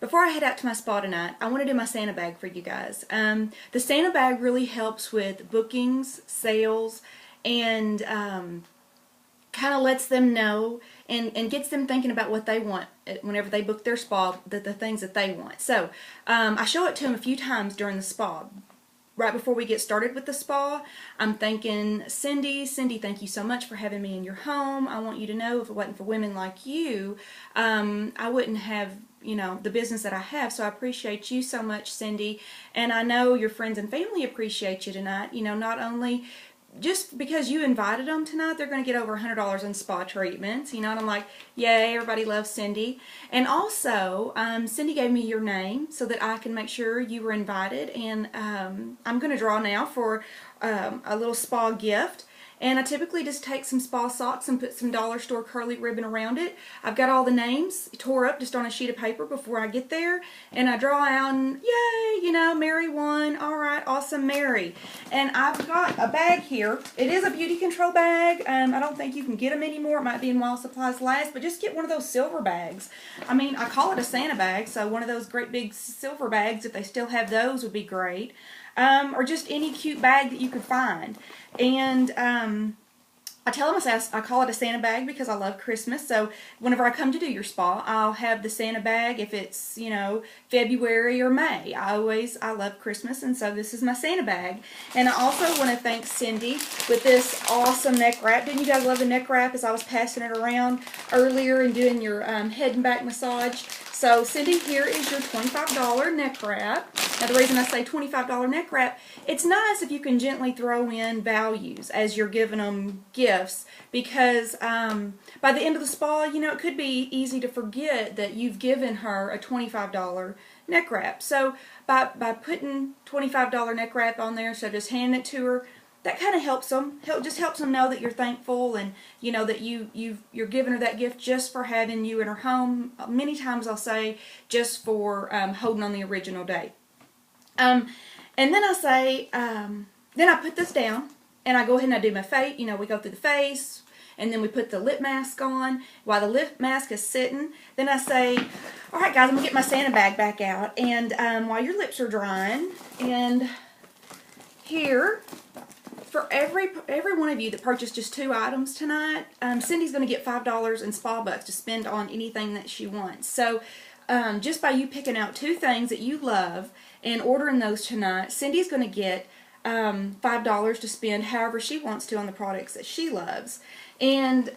before I head out to my spa tonight, I want to do my Santa bag for you guys. The Santa bag really helps with bookings, sales, and kind of lets them know and gets them thinking about what they want whenever they book their spa, the things that they want. So I show it to them a few times during the spa. Right before we get started with the spa, I'm thanking Cindy, thank you so much for having me in your home. I want you to know if it wasn't for women like you, I wouldn't have, you know, the business that I have. So I appreciate you so much, Cindy. And I know your friends and family appreciate you tonight. You know, not only just because you invited them tonight, they're going to get over $100 in spa treatments, you know, and I'm like, yay, everybody loves Cindy. And also, Cindy gave me your name so that I can make sure you were invited, and I'm going to draw now for a little spa gift. And I typically just take some spa socks and put some dollar store curly ribbon around it. I've got all the names tore up just on a sheet of paper before I get there. And I draw out and yay, you know, Mary won. All right, awesome, Mary. And I've got a bag here. It is a beauty control bag. I don't think you can get them anymore. It might be in while supplies last, but just get one of those silver bags. I mean, I call it a Santa bag, so one of those great big silver bags, if they still have those, would be great. Or just any cute bag that you could find. And I tell them, I call it a Santa bag because I love Christmas. So whenever I come to do your spa, I'll have the Santa bag if it's, you know, February or May. I love Christmas, and so this is my Santa bag. And I also want to thank Cindy with this awesome neck wrap. Didn't you guys love the neck wrap as I was passing it around earlier and doing your head and back massage? So Cindy, here is your $25 neck wrap. Now the reason I say $25 neck wrap, it's nice if you can gently throw in values as you're giving them gifts, because by the end of the spa, you know, it could be easy to forget that you've given her a $25 neck wrap. So by putting $25 neck wrap on there, so just handing it to her, that kind of helps them. Just helps them know that you're thankful, and you know that you're giving her that gift just for having you in her home. Many times I'll say just for holding on the original day. And then I say, then I put this down and I go ahead and I do my face. You know, we go through the face, and then we put the lip mask on. While the lip mask is sitting, then I say, all right guys, I'm gonna get my Santa bag back out, and while your lips are drying, and here, for every one of you that purchased just 2 items tonight, Cindy's going to get $5 in spa bucks to spend on anything that she wants. So just by you picking out 2 things that you love and ordering those tonight, Cindy's going to get $5 to spend however she wants to on the products that she loves. And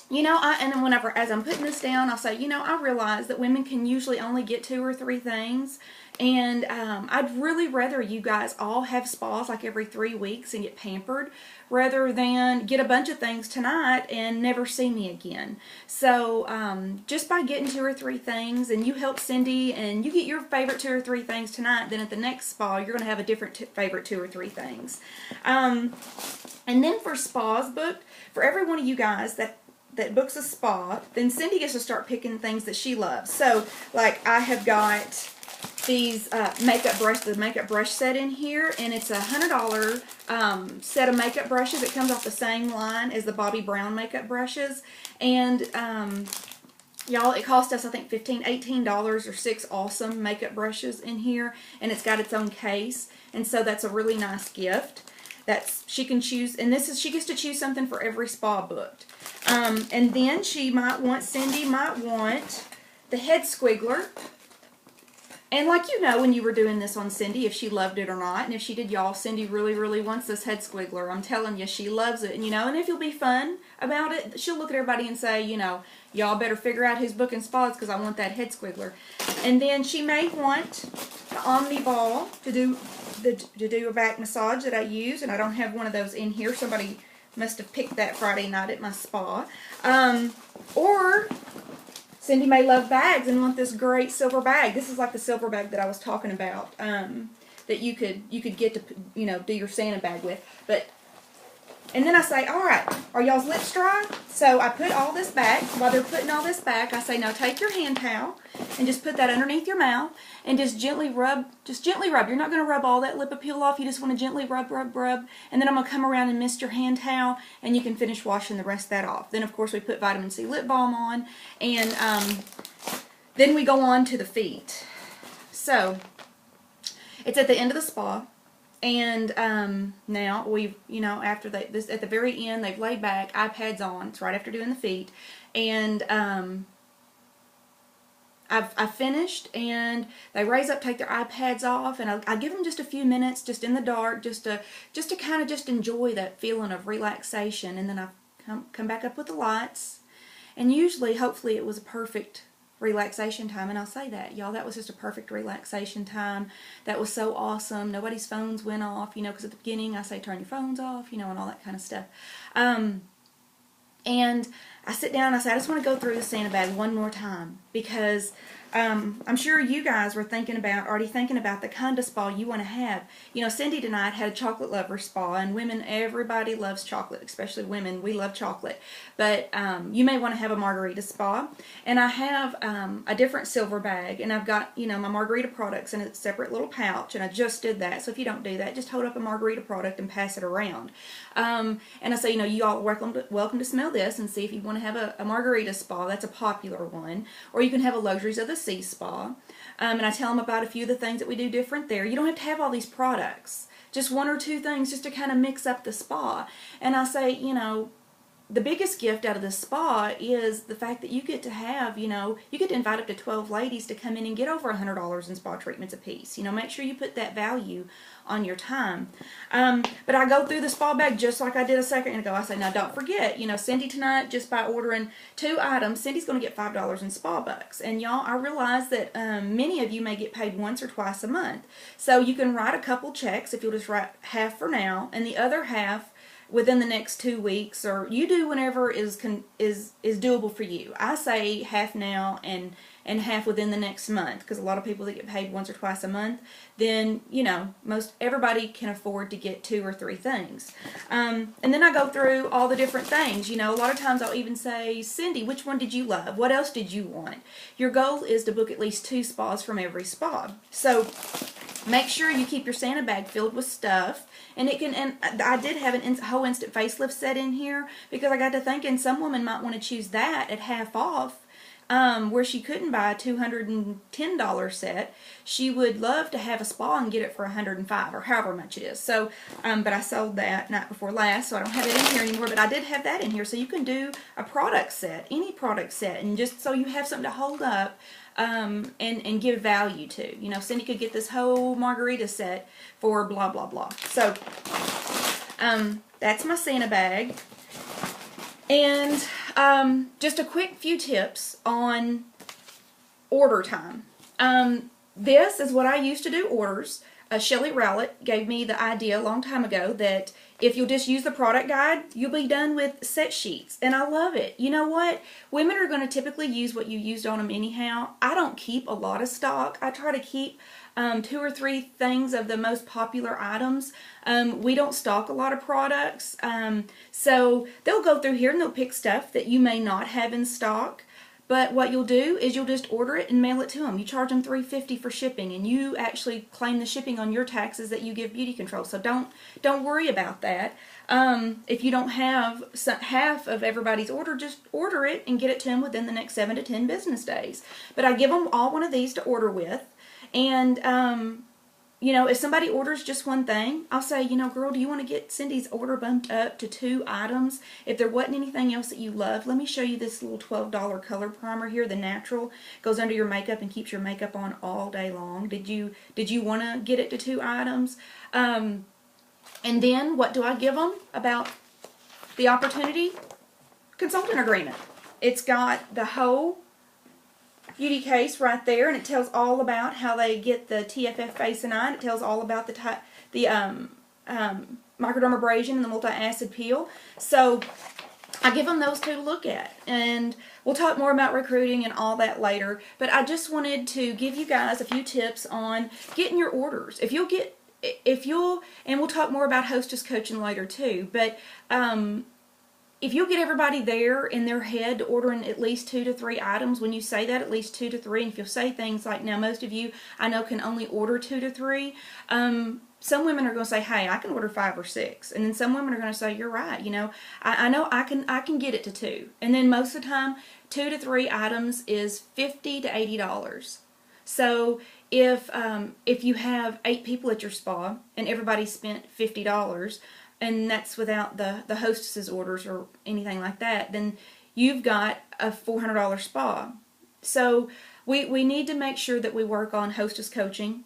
you know, and whenever, as I'm putting this down, I'll say, you know, I realize that women can usually only get 2 or 3 things. And I'd really rather you guys all have spas like every 3 weeks and get pampered, rather than get a bunch of things tonight and never see me again. So just by getting 2 or 3 things, and you help Cindy and you get your favorite 2 or 3 things tonight, then at the next spa you're going to have a different favorite 2 or 3 things. And then for spas booked, for every one of you guys that books a spa, then Cindy gets to start picking things that she loves. So like I have got these the makeup brush set in here, and it's a $100 set of makeup brushes. It comes off the same line as the Bobbi Brown makeup brushes, and y'all, it cost us I think $18 or 6 awesome makeup brushes in here, and it's got its own case, and so that's a really nice gift. She can choose, and she gets to choose something for every spa booked. And then Cindy might want the head squiggler. And like, you know, when you were doing this on Cindy, if she loved it or not. And if she did, y'all, Cindy really, really wants this head squiggler. I'm telling you, she loves it. And, you know, and if you'll be fun about it, she'll look at everybody and say, you know, y'all better figure out who's booking spas because I want that head squiggler. And then she may want the Omni ball to do a back massage that I use. And I don't have one of those in here. Somebody must have picked that Friday night at my spa. Or Cindy may love bags and want this great silver bag. This is like the silver bag that I was talking about, that you could get to, you know, do your Santa bag with. And then I say, all right, are y'all's lips dry? So I put all this back. While they're putting all this back, I say, now take your hand towel and just put that underneath your mouth and just gently rub. Just gently rub. You're not going to rub all that lip appeal off. You just want to gently rub, rub, rub. And then I'm going to come around and mist your hand towel, and you can finish washing the rest of that off. Then, of course, we put vitamin C lip balm on. And Then we go on to the feet. So it's at the end of the spa. And now we've, after this, at the very end, they've laid back, iPads on. It's right after doing the feet. And I've finished, and they raise up, take their iPads off, and I give them just a few minutes, just in the dark, just to kind of just enjoy that feeling of relaxation. And then I come back up with the lights, and usually, hopefully, it was a perfect relaxation time. And I'll say that, y'all, that was just a perfect relaxation time. That was so awesome. Nobody's phones went off, because at the beginning I say turn your phones off, and all that kind of stuff. And I sit down and I say, I just want to go through the Santa bag one more time, because I'm sure you guys were already thinking about the kind of spa you want to have. Cindy tonight had a chocolate lover spa, and women, everybody loves chocolate, especially women. We love chocolate. But you may want to have a margarita spa. And I have a different silver bag, and I've got, my margarita products in a separate little pouch, and I just did that. So if you don't do that, just hold up a margarita product and pass it around. And I say, you all are welcome to smell this and see if you want to have a margarita spa. That's a popular one. Or you can have a Luxuries of the Sea spa. And I tell them about a few of the things that we do different there. You don't have to have all these products. Just one or two things just to kind of mix up the spa. And I say, the biggest gift out of the spa is the fact that you get to have, you get to invite up to 12 ladies to come in and get over $100 in spa treatments a piece. Make sure you put that value on your time. But I go through the spa bag just like I did a second ago. I say, now don't forget, Cindy tonight, just by ordering 2 items, Cindy's going to get $5 in spa bucks. And y'all, I realize that many of you may get paid once or twice a month. So you can write a couple checks if you'll just write half for now and the other half within the next 2 weeks, or you do whenever is doable for you. I say half now and half within the next month, because a lot of people that get paid once or twice a month, then most everybody can afford to get 2 or 3 things. And then I go through all the different things. A lot of times I'll even say, Cindy, which one did you love? What else did you want? Your goal is to book at least 2 spas from every spa. So make sure you keep your Santa bag filled with stuff. And I did have a whole instant facelift set in here, because I got to thinking some woman might want to choose that at half off, where she couldn't buy a $210 set. She would love to have a spa and get it for $105 or however much it is. So, but I sold that night before last, so I don't have it in here anymore. But I did have that in here, so you can do a product set, any product set, and just so you have something to hold up. And give value to. Cindy could get this whole margarita set for blah, blah, blah. So, that's my Santa bag. And just a quick few tips on order time. This is what I used to do orders. Shelly Rowlett gave me the idea a long time ago that if you'll just use the product guide, you'll be done with set sheets. And I love it. You know what? Women are going to typically use what you used on them anyhow. I don't keep a lot of stock. I try to keep 2 or 3 things of the most popular items. We don't stock a lot of products. So they'll go through here and they'll pick stuff that you may not have in stock. But what you'll do is you'll just order it and mail it to them. You charge them $3.50 for shipping, and you actually claim the shipping on your taxes that you give Beauty Control. So don't worry about that. If you don't have half of everybody's order, just order it and get it to them within the next 7 to 10 business days. But I give them all one of these to order with, and if somebody orders just one thing, I'll say, girl, do you want to get Cindy's order bumped up to 2 items? If there wasn't anything else that you love, let me show you this little $12 color primer here, the natural. Goes under your makeup and keeps your makeup on all day long. Did you want to get it to 2 items? And then what do I give them about the opportunity? Consultant agreement. It's got the whole beauty case right there, and it tells all about how they get the TFF face and eye, and it tells all about the microdermabrasion and the multi-acid peel. So I give them those 2 to look at, and we'll talk more about recruiting and all that later. But I just wanted to give you guys a few tips on getting your orders. And we'll talk more about hostess coaching later too, but if you'll get everybody there in their head ordering at least 2 to 3 items, when you say that, at least 2 to 3, and if you'll say things like, now most of you I know can only order 2 to 3, some women are going to say, hey, I can order 5 or 6. And then some women are going to say, you're right, I know I can get it to 2. And then most of the time, 2 to 3 items is $50 to $80. So if you have 8 people at your spa and everybody spent $50, and that's without the hostess's orders or anything like that, then you've got a $400 spa. So we need to make sure that we work on hostess coaching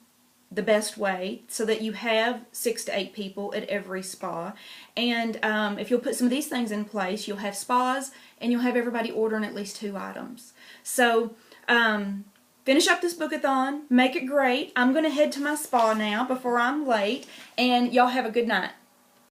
the best way so that you have 6 to 8 people at every spa. And if you'll put some of these things in place, you'll have spas and you'll have everybody ordering at least 2 items. So finish up this book-a-thon, make it great. I'm going to head to my spa now before I'm late, and y'all have a good night.